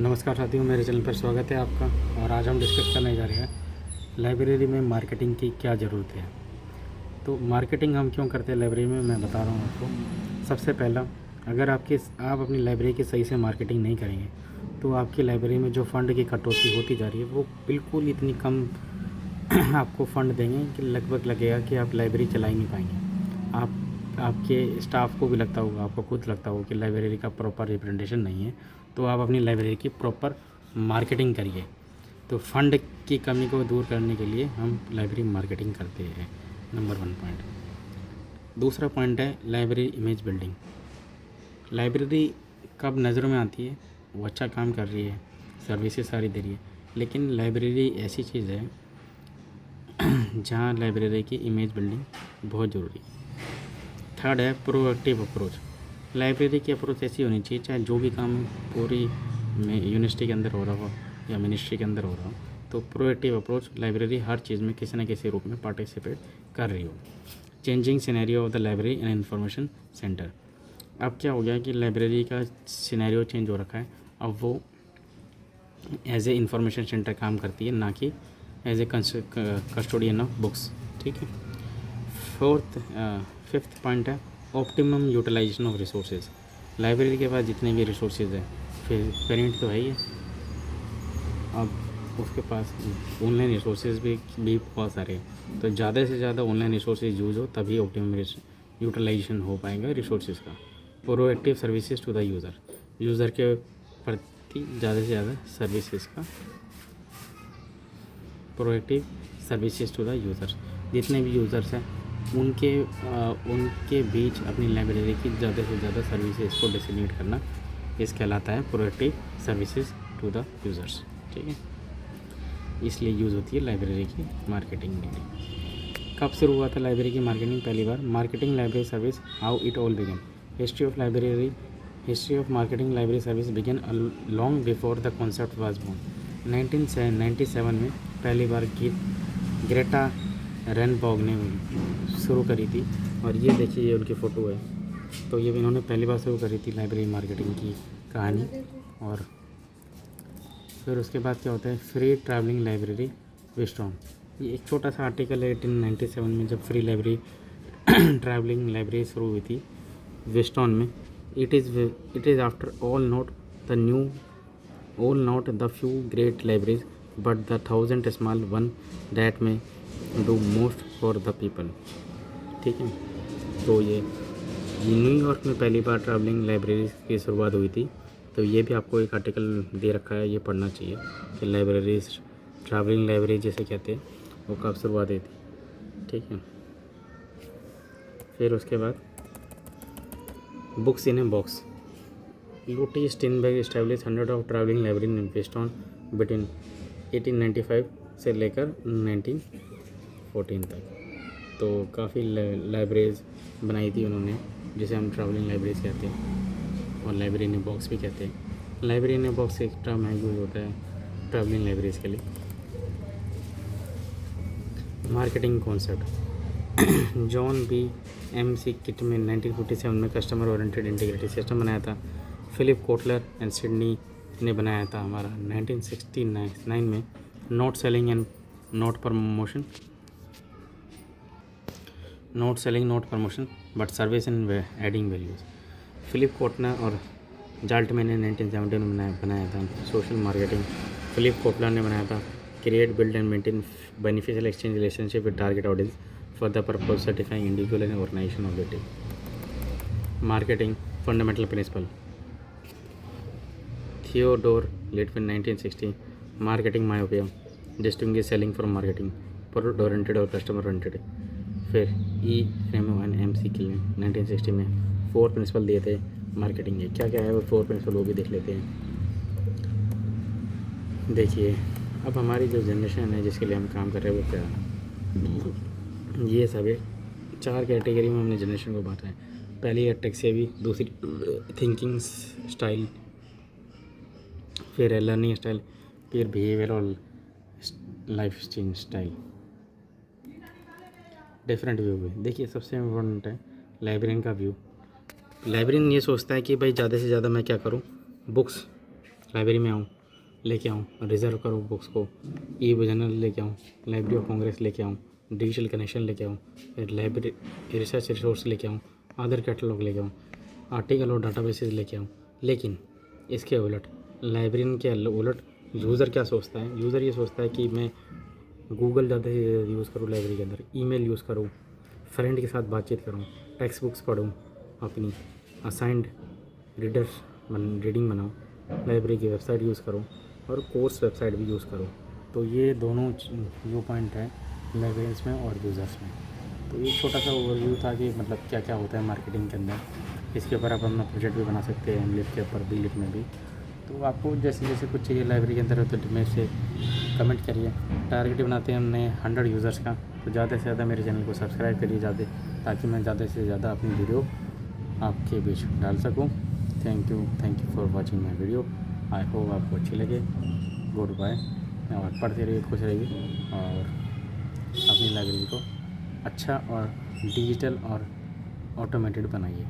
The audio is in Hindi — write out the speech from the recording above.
नमस्कार साथियों, मेरे चैनल पर स्वागत है आपका। और आज हम डिस्कस करने जा रहे हैं लाइब्रेरी में मार्केटिंग की क्या ज़रूरत है। तो मार्केटिंग हम क्यों करते हैं लाइब्रेरी में, मैं बता रहा हूँ आपको। सबसे पहला, अगर आप अपनी लाइब्रेरी की सही से मार्केटिंग नहीं करेंगे तो आपकी लाइब्रेरी में जो फ़ंड की कटौती होती जा रही है वो बिल्कुल इतनी कम आपको फ़ंड देंगे कि लगभग लगेगा कि आप लाइब्रेरी चला ही नहीं पाएंगे। आपके स्टाफ को भी लगता होगा, आपको खुद लगता होगा कि लाइब्रेरी का प्रॉपर रिप्रेजेंटेशन नहीं है, तो आप अपनी लाइब्रेरी की प्रॉपर मार्केटिंग करिए। तो फंड की कमी को दूर करने के लिए हम लाइब्रेरी मार्केटिंग करते हैं, नंबर 1 पॉइंट। दूसरा पॉइंट है लाइब्रेरी इमेज बिल्डिंग। लाइब्रेरी कब नज़रों में आती है, वो अच्छा काम कर रही है, सर्विसेज सारी दे रही है, लेकिन लाइब्रेरी ऐसी चीज़ है जहाँ लाइब्रेरी की इमेज बिल्डिंग बहुत ज़रूरी है। थर्ड है प्रोएक्टिव अप्रोच। लाइब्रेरी की अप्रोच ऐसी होनी चाहिए, चाहे जो भी काम पूरी यूनिवर्सिटी के अंदर हो रहा हो या मिनिस्ट्री के अंदर हो रहा हो, तो प्रोएक्टिव अप्रोच, लाइब्रेरी हर चीज़ में किसी न किसी रूप में पार्टिसिपेट कर रही हो। Changing scenario of the library and information centre. अब क्या हो गया कि लाइब्रेरी का सिनेरियो चेंज हो रखा है। अब वो एज ए इंफॉर्मेशन सेंटर काम करती है, ना कि as a custodian of books. ठीक है। फिफ्थ पॉइंट है optimum utilization of resources. Library के पास जितने भी रिसोर्सेज हैं, फिर पेरेंट तो है ही है, अब उसके पास ऑनलाइन रिसोर्सेज भी बहुत सारे हैं। तो ज़्यादा से ज़्यादा ऑनलाइन रिसोर्सेज यूज़ हो, तभी ऑप्टिमम यूटिलाइजेशन हो पाएगा रिसोर्सेज का। Proactive services to the user के प्रति ज़्यादा से ज़्यादा सर्विसेज का proactive services to the user. जितने भी यूज़र्स हैं उनके बीच अपनी लाइब्रेरी की ज़्यादा से ज़्यादा सर्विसेज को डिस्ट्रीब्यूट करना, इस कहलाता है proactive services to the users. ठीक है, इसलिए यूज़ होती है लाइब्रेरी की मार्केटिंग के लिए। कब शुरू हुआ था लाइब्रेरी की मार्केटिंग पहली बार? Marketing library service, how it all began. History of marketing library service began long before the concept was born. 1997 में पहली बार ग्रेटा रनबॉग ने शुरू करी थी। और ये देखिए, ये उनकी फ़ोटो है। तो ये इन्होंने पहली बार शुरू करी थी लाइब्रेरी मार्केटिंग की कहानी। और फिर उसके बाद क्या होता है, फ्री ट्रैवलिंग लाइब्रेरी विस्टॉन। ये एक छोटा सा आर्टिकल है 1897 में, जब फ्री लाइब्रेरी ट्रैवलिंग लाइब्रेरी शुरू हुई थी विस्टॉन में। It is after all not the few great libraries but the 1000 small one that में do most for the people. ठीक है। तो ये न्यूयॉर्क में पहली बार ट्रैवलिंग लाइब्रेरी की शुरुआत हुई थी। तो ये भी आपको एक आर्टिकल दे रखा है, ये पढ़ना चाहिए कि लाइब्रेरीज, ट्रैवलिंग लाइब्रेरी जैसे कहते हैं, वो कब शुरुआत हुई थी। ठीक है। फिर उसके बाद बुक्स इन ए बॉक्स। लूटी Steinberg establish 100 of travelling library in western between 1895 से लेकर 1914 तक। तो काफ़ी लाइब्रेरीज बनाई थी उन्होंने, जिसे हम ट्रैवलिंग लाइब्रेरीज कहते हैं, और लाइब्रेरी इन ए बॉक्स भी कहते हैं। लाइब्रेरी इन ए बॉक्स एक टर्म है, यूज होता है ट्रैवलिंग लाइब्रेरीज के लिए। Marketing concept. John B M C kit में 1957 में कस्टमर ओरिएंटेड इंटीग्रिटी सिस्टम बनाया था। फिलिप कोटलर एंड सिडनी ने बनाया था हमारा 1969 में not selling and not promotion but service and adding values. Philip Kotler और जाल्टमैन ने 1970 में बनाया था सोशल मार्केटिंग। फिलिप कोटलर ने बनाया था create, build and maintain beneficial exchange relationship with target audience for the purpose certifying individual and organization objective. Marketing fundamental principle. Theodore Levitt 1960। Marketing myopia, distinguish selling from marketing, product oriented और कस्टमर ओरिएंटेड। फिर ई रेमो एंड एम सी किल ने 1960 में 4 प्रिंसिपल दिए थे मार्केटिंग के। क्या क्या है वो 4 प्रिंसिपल, वो भी देख लेते हैं। देखिए, अब हमारी जो जनरेशन है जिसके लिए हम काम कर रहे हैं वो क्या है, ये सब है 4 कैटेगरी में हमने जनरेशन को बांटा है। पहली है टेक सेवी, दूसरी थिंकिंग स्टाइल, फिर है लर्निंग स्टाइल, फिर बिहेवियर और life change style. Different view है। देखिए, सबसे इम्पोर्टेंट है लाइब्रेरियन का व्यू। लाइब्रेरियन ये सोचता है कि भाई ज़्यादा से ज़्यादा मैं क्या करूँ, बुक्स लाइब्रेरी में आऊँ, लेके आऊँ, रिज़र्व करूँ बुक्स को, ई जर्नल लेके आऊँ, लाइब्रेरी ऑफ कांग्रेस लेके आऊँ, डिजिटल कनेक्शन लेके आऊँ, फिर लाइब्रेरी रिसर्च रिसोर्स लेके आऊँ, आधार कैटलॉग लेके आऊँ, आर्टिकल और डाटाबेसेस लेके आऊँ। लेकिन इसके उलट, लाइब्रेरियन के उलट यूज़र क्या सोचता है? यूज़र ये सोचता है कि मैं गूगल ज़्यादा से ज़्यादा यूज़ करूँ, लाइब्रेरी के अंदर ईमेल यूज़ करूँ, फ्रेंड के साथ बातचीत करूँ, टेक्स्ट बुक्स पढूँ, अपनी असाइंड रीडर्स रीडिंग बनाऊँ, लाइब्रेरी की वेबसाइट यूज़ करूँ और कोर्स वेबसाइट भी यूज़ करूँ। तो ये दोनों व्यू पॉइंट है लाइब्रेरियंस में और यूज़र्स में। तो ये छोटा सा ओवरव्यू था कि मतलब क्या क्या होता है मार्केटिंग के अंदर। इसके ऊपर आप अपना प्रोजेक्ट भी बना सकते हैं, एमलेट के ऊपर, बीलिट में भी। तो आपको जैसे जैसे कुछ चाहिए लाइब्रेरी के अंदर तो मेरे से कमेंट करिए। टारगेट बनाते हैं हमने 100 यूज़र्स का, तो ज़्यादा से ज़्यादा मेरे चैनल को सब्सक्राइब करिए ताकि मैं ज़्यादा से ज़्यादा अपनी वीडियो आपके बीच डाल सकूँ। Thank you for watching my video. I hope आपको अच्छी लगे। Good bye. और पढ़ते रहिए, खुश रहिए और अपनी लाइब्रेरी को अच्छा और डिजिटल और ऑटोमेटेड बनाइए।